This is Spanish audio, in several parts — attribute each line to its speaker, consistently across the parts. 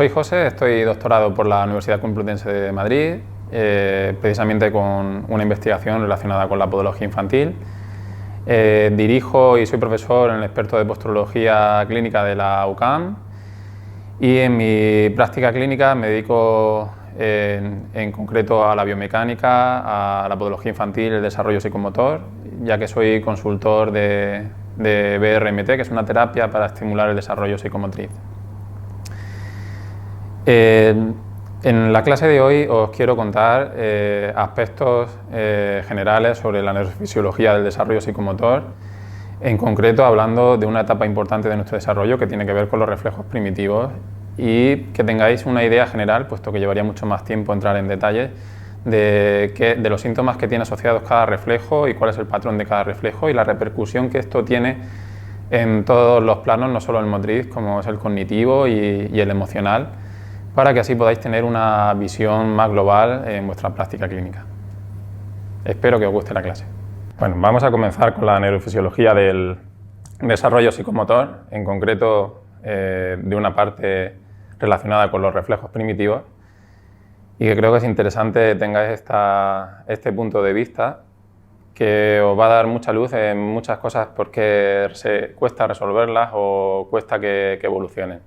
Speaker 1: Soy José, estoy doctorado por la Universidad Complutense de Madrid, precisamente con una investigación relacionada con la podología infantil. Dirijo y soy profesor en el experto de posturología clínica de la UCAM y en mi práctica clínica me dedico en concreto a la biomecánica, a la podología infantil, el desarrollo psicomotor, ya que soy consultor de BRMT, que es una terapia para estimular el desarrollo psicomotriz. En la clase de hoy os quiero contar aspectos generales sobre la neurofisiología del desarrollo psicomotor, en concreto hablando de una etapa importante de nuestro desarrollo que tiene que ver con los reflejos primitivos, y que tengáis una idea general, puesto que llevaría mucho más tiempo entrar en detalles, de los síntomas que tiene asociados cada reflejo y cuál es el patrón de cada reflejo y la repercusión que esto tiene en todos los planos, no solo el motriz, como es el cognitivo y el emocional, para que así podáis tener una visión más global en vuestra práctica clínica. Espero que os guste la clase. Bueno, vamos a comenzar con la neurofisiología del desarrollo psicomotor, en concreto de una parte relacionada con los reflejos primitivos, y que creo que es interesante que tengáis este punto de vista, que os va a dar mucha luz en muchas cosas porque cuesta resolverlas o cuesta que evolucionen.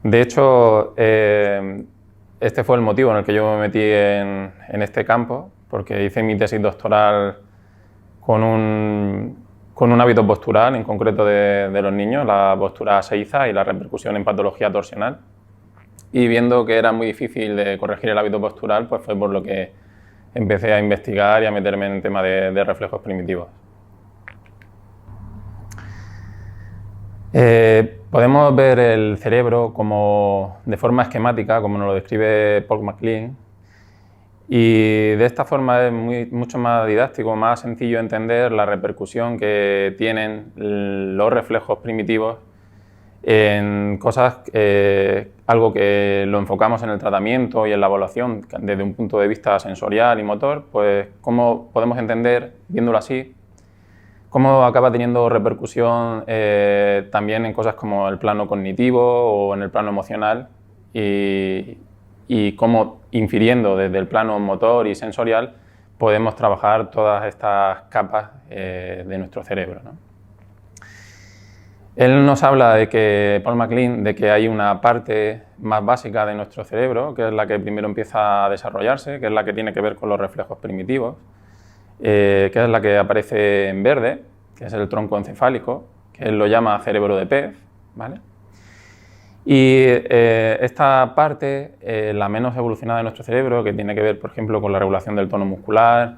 Speaker 1: De hecho, este fue el motivo en el que yo me metí en este campo, porque hice mi tesis doctoral con un hábito postural, en concreto de los niños, la postura seiza y la repercusión en patología torsional. Y viendo que era muy difícil de corregir el hábito postural, pues fue por lo que empecé a investigar y a meterme en el tema de reflejos primitivos. Podemos ver el cerebro de forma esquemática, como nos lo describe Paul MacLean, y de esta forma es mucho más didáctico, más sencillo entender la repercusión que tienen los reflejos primitivos en cosas, algo que lo enfocamos en el tratamiento y en la evaluación desde un punto de vista sensorial y motor, pues cómo podemos entender, viéndolo así, cómo acaba teniendo repercusión también en cosas como el plano cognitivo o en el plano emocional, y cómo, infiriendo desde el plano motor y sensorial, podemos trabajar todas estas capas de nuestro cerebro, ¿no? Él nos habla Paul MacLean, de que hay una parte más básica de nuestro cerebro, que es la que primero empieza a desarrollarse, que es la que tiene que ver con los reflejos primitivos, que es la que aparece en verde, que es el tronco encefálico, que él lo llama cerebro de pez, ¿vale? Y esta parte, la menos evolucionada de nuestro cerebro, que tiene que ver, por ejemplo, con la regulación del tono muscular,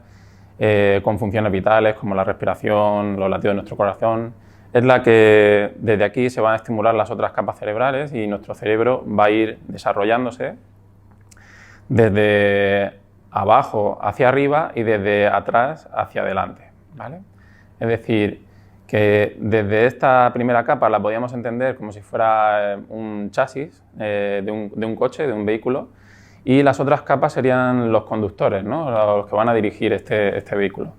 Speaker 1: con funciones vitales como la respiración, los latidos de nuestro corazón, es la que desde aquí se van a estimular las otras capas cerebrales y nuestro cerebro va a ir desarrollándose desde abajo hacia arriba y desde atrás hacia adelante, ¿vale? Es decir, que desde esta primera capa la podíamos entender como si fuera un chasis de un coche, de un vehículo, y las otras capas serían los conductores, ¿no? Los que van a dirigir este vehículo.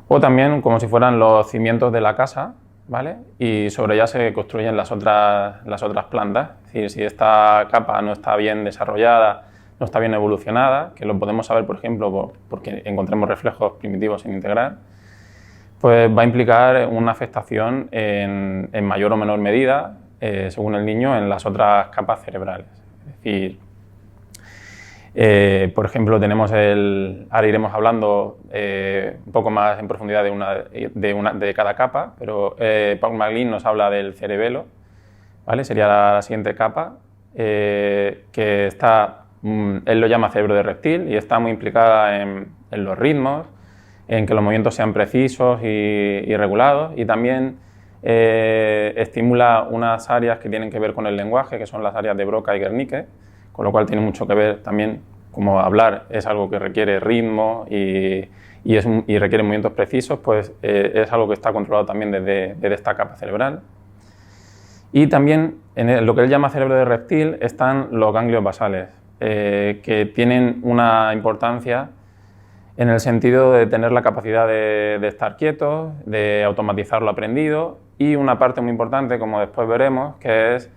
Speaker 1: O también como si fueran los cimientos de la casa, ¿vale? Y sobre ella se construyen las otras plantas. Es decir, si esta capa no está bien desarrollada, no está bien evolucionada, que lo podemos saber, por ejemplo, porque encontremos reflejos primitivos sin integrar, pues va a implicar una afectación en mayor o menor medida, según el niño, en las otras capas cerebrales. Es decir, por ejemplo, ahora iremos hablando un poco más en profundidad de cada capa, pero Paul MacLean nos habla del cerebelo, ¿vale? Sería la siguiente capa, que está, él lo llama cerebro de reptil, y está muy implicada en los ritmos, en que los movimientos sean precisos y regulados, y también estimula unas áreas que tienen que ver con el lenguaje, que son las áreas de Broca y Wernicke, con lo cual tiene mucho que ver también, como hablar es algo que requiere ritmo y requiere movimientos precisos, pues es algo que está controlado también desde esta capa cerebral. Y también en lo que él llama cerebro de reptil están los ganglios basales, que tienen una importancia en el sentido de tener la capacidad de estar quietos, de automatizar lo aprendido, y una parte muy importante, como después veremos, que es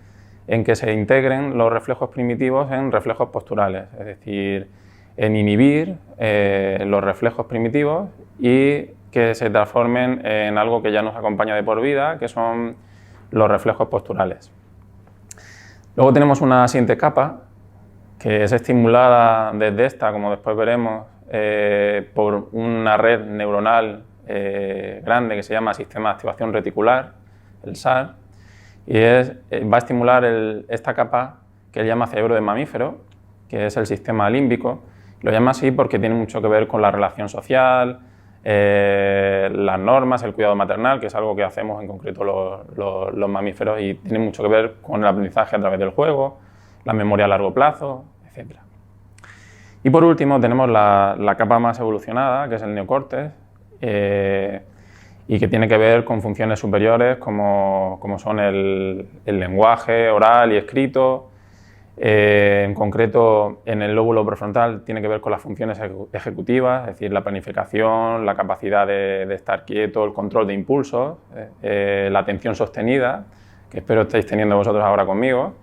Speaker 1: en que se integren los reflejos primitivos en reflejos posturales, es decir, en inhibir los reflejos primitivos y que se transformen en algo que ya nos acompaña de por vida, que son los reflejos posturales. Luego tenemos una siguiente capa, que es estimulada desde esta, como después veremos, por una red neuronal grande que se llama Sistema de Activación Reticular, el SAR, y va a estimular esta capa que él llama cerebro de mamífero, que es el sistema límbico. Lo llama así porque tiene mucho que ver con la relación social, las normas, el cuidado maternal, que es algo que hacemos en concreto los mamíferos, y tiene mucho que ver con el aprendizaje a través del juego, la memoria a largo plazo, etc. Y por último tenemos la capa más evolucionada, que es el neocórtex, y que tiene que ver con funciones superiores como son el lenguaje oral y escrito. En concreto, en el lóbulo prefrontal tiene que ver con las funciones ejecutivas, es decir, la planificación, la capacidad de estar quieto, el control de impulsos, la atención sostenida, que espero estéis teniendo vosotros ahora conmigo.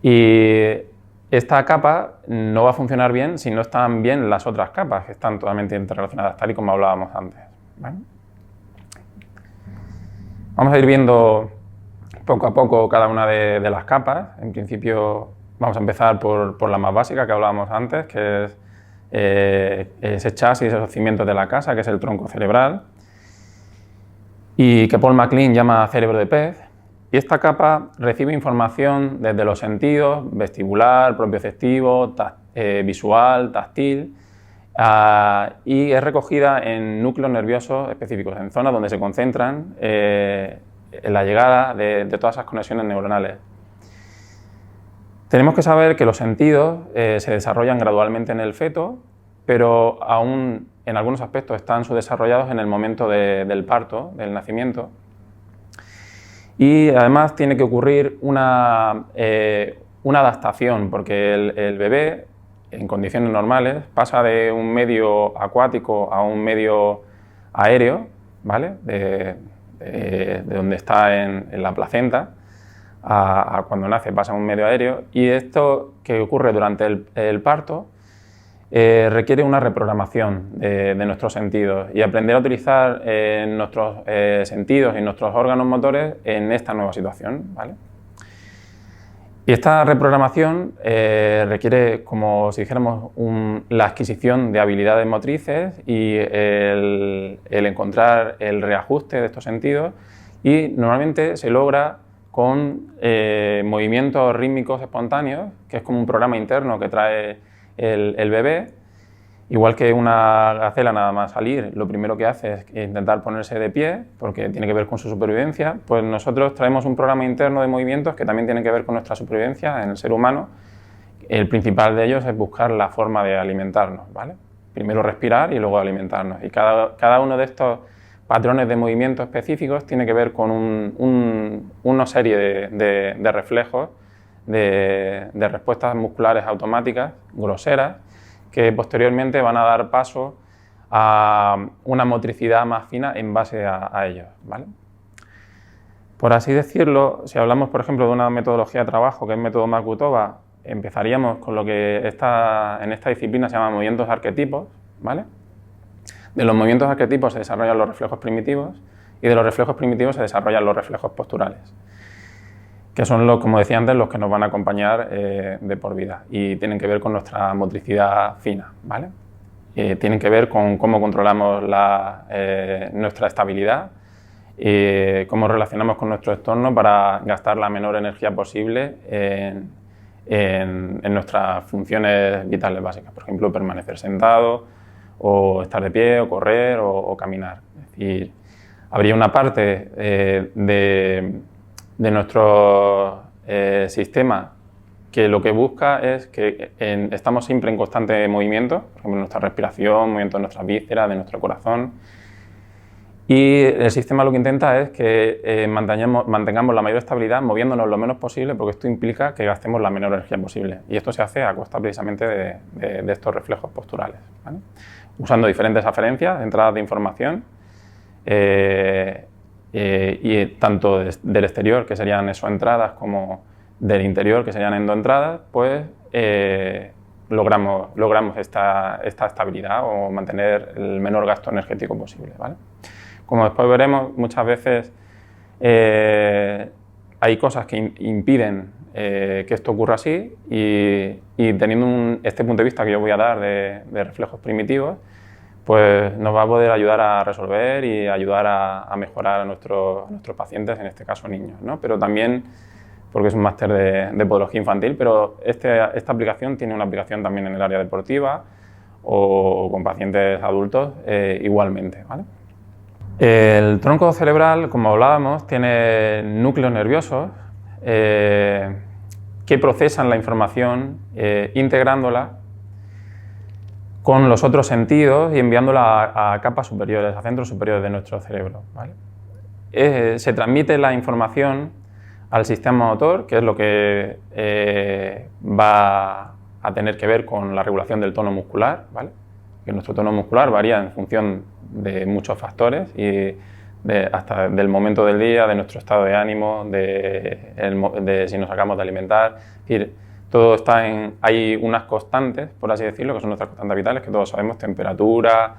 Speaker 1: Y esta capa no va a funcionar bien si no están bien las otras capas, que están totalmente interrelacionadas, tal y como hablábamos antes, ¿vale? Vamos a ir viendo poco a poco cada una de las capas. En principio vamos a empezar por la más básica que hablábamos antes, que es ese chasis, esos cimientos de la casa, que es el tronco cerebral, y que Paul MacLean llama cerebro de pez. Y esta capa recibe información desde los sentidos, vestibular, propioceptivo, visual, táctil, y es recogida en núcleos nerviosos específicos, en zonas donde se concentran en la llegada de todas esas conexiones neuronales. Tenemos que saber que los sentidos se desarrollan gradualmente en el feto, pero aún en algunos aspectos están subdesarrollados en el momento del parto, del nacimiento. Y además tiene que ocurrir una adaptación, porque el bebé, en condiciones normales, pasa de un medio acuático a un medio aéreo, ¿vale? De donde está en la placenta, a cuando nace pasa a un medio aéreo, y esto que ocurre durante el parto requiere una reprogramación de nuestros sentidos y aprender a utilizar nuestros sentidos y nuestros órganos motores en esta nueva situación, ¿vale? Y esta reprogramación requiere, como si dijéramos, la adquisición de habilidades motrices y el encontrar el reajuste de estos sentidos, y normalmente se logra con movimientos rítmicos espontáneos, que es como un programa interno que trae el bebé. Igual que una gacela nada más salir, lo primero que hace es intentar ponerse de pie, porque tiene que ver con su supervivencia, pues nosotros traemos un programa interno de movimientos que también tiene que ver con nuestra supervivencia en el ser humano. El principal de ellos es buscar la forma de alimentarnos, ¿vale? Primero respirar y luego alimentarnos. Y cada uno de estos patrones de movimiento específicos tiene que ver con una serie de reflejos, de respuestas musculares automáticas, groseras, que posteriormente van a dar paso a una motricidad más fina en base a ellos, ¿vale? Por así decirlo, si hablamos, por ejemplo, de una metodología de trabajo que es el método Markutova, empezaríamos con lo que en esta disciplina se llama movimientos arquetipos, ¿vale? De los movimientos arquetipos se desarrollan los reflejos primitivos, y de los reflejos primitivos se desarrollan los reflejos posturales, que son, como decía antes, los que nos van a acompañar de por vida y tienen que ver con nuestra motricidad fina, ¿vale? Tienen que ver con cómo controlamos nuestra estabilidad, cómo relacionamos con nuestro entorno para gastar la menor energía posible en nuestras funciones vitales básicas, por ejemplo, permanecer sentado, o estar de pie, o correr, o caminar. Es decir, habría una parte de nuestro sistema que lo que busca es que estamos siempre en constante movimiento, por ejemplo, nuestra respiración, movimiento de nuestras vísceras, de nuestro corazón, y el sistema lo que intenta es que mantengamos la mayor estabilidad moviéndonos lo menos posible, porque esto implica que gastemos la menor energía posible, y esto se hace a costa precisamente de estos reflejos posturales, ¿vale? Usando diferentes aferencias, entradas de información, y tanto del exterior, que serían eso, entradas, como del interior, que serían endoentradas, pues logramos esta estabilidad o mantener el menor gasto energético posible, ¿vale? Como después veremos, muchas veces hay cosas que impiden que esto ocurra así y teniendo este punto de vista que yo voy a dar de reflejos primitivos, pues nos va a poder ayudar a resolver y ayudar a mejorar a nuestros pacientes, en este caso niños, ¿no? Pero también, porque es un máster de podología infantil, pero esta aplicación tiene una aplicación también en el área deportiva o con pacientes adultos igualmente, ¿vale? El tronco cerebral, como hablábamos, tiene núcleos nerviosos que procesan la información integrándola con los otros sentidos y enviándola a capas superiores, a centros superiores de nuestro cerebro, ¿vale? Se transmite la información al sistema motor, que es lo que va a tener que ver con la regulación del tono muscular, ¿vale? Que nuestro tono muscular varía en función de muchos factores y hasta del momento del día, de nuestro estado de ánimo, de si nos acabamos de alimentar. Es decir, todo está hay unas constantes, por así decirlo, que son nuestras constantes vitales, que todos sabemos: temperatura,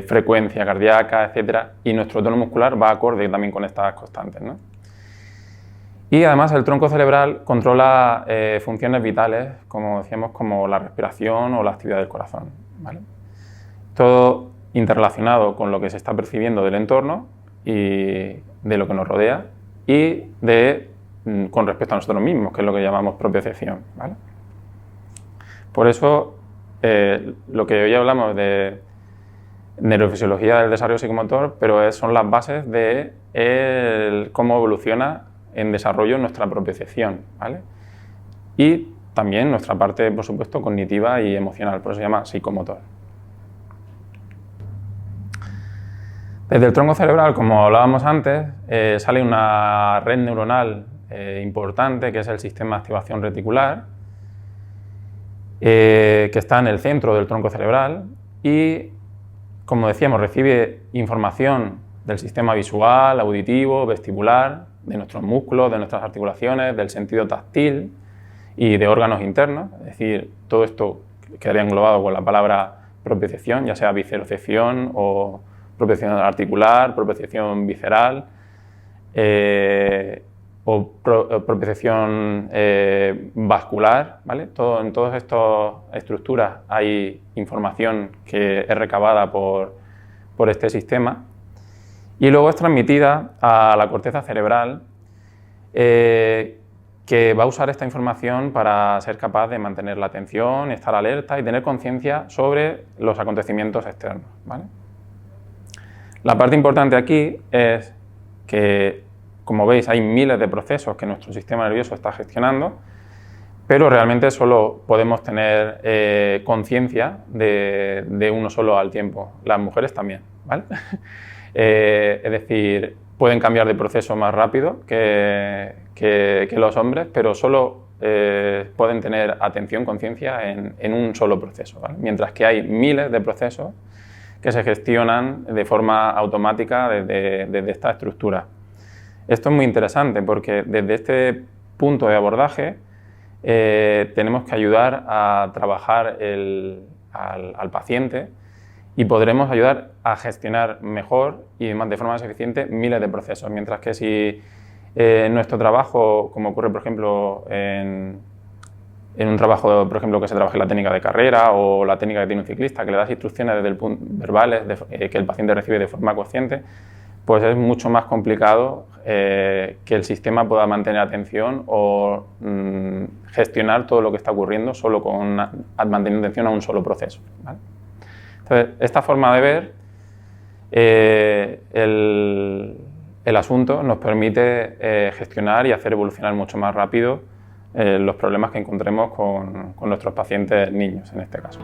Speaker 1: frecuencia cardíaca, etcétera, y nuestro tono muscular va acorde también con estas constantes, ¿no? Y además el tronco cerebral controla funciones vitales, como decíamos, como la respiración o la actividad del corazón, ¿vale? Todo interrelacionado con lo que se está percibiendo del entorno y de lo que nos rodea y con respecto a nosotros mismos, que es lo que llamamos propiocepción, ¿vale? Por eso, lo que hoy hablamos de neurofisiología del desarrollo psicomotor, pero son las bases de cómo evoluciona en desarrollo nuestra propiocepción, ¿vale? Y también nuestra parte, por supuesto, cognitiva y emocional, por eso se llama psicomotor. Desde el tronco cerebral, como hablábamos antes, sale una red neuronal importante, que es el sistema de activación reticular, que está en el centro del tronco cerebral y, como decíamos, recibe información del sistema visual, auditivo, vestibular, de nuestros músculos, de nuestras articulaciones, del sentido táctil y de órganos internos. Es decir, todo esto quedaría englobado con la palabra propiocepción, ya sea viscerocepción o propiocepción articular, propiocepción visceral o propiocepción vascular, ¿vale? En todas estas estructuras hay información que es recabada por este sistema y luego es transmitida a la corteza cerebral, que va a usar esta información para ser capaz de mantener la atención, estar alerta y tener conciencia sobre los acontecimientos externos, ¿vale? La parte importante aquí es que, como veis, hay miles de procesos que nuestro sistema nervioso está gestionando, pero realmente solo podemos tener conciencia de uno solo al tiempo. Las mujeres también, ¿vale? Es decir, pueden cambiar de proceso más rápido que los hombres, pero solo pueden tener atención, conciencia en un solo proceso, ¿vale? Mientras que hay miles de procesos que se gestionan de forma automática desde esta estructura. Esto es muy interesante porque desde este punto de abordaje tenemos que ayudar a trabajar al paciente y podremos ayudar a gestionar mejor y de forma más eficiente miles de procesos, mientras que si nuestro trabajo, como ocurre por ejemplo en un trabajo, por ejemplo, que se trabaje la técnica de carrera o la técnica que tiene un ciclista, que le das instrucciones verbales que el paciente recibe de forma consciente, pues es mucho más complicado que el sistema pueda mantener atención o gestionar todo lo que está ocurriendo solo manteniendo atención a un solo proceso, ¿vale? Entonces, esta forma de ver el asunto nos permite gestionar y hacer evolucionar mucho más rápido los problemas que encontremos con nuestros pacientes niños, en este caso.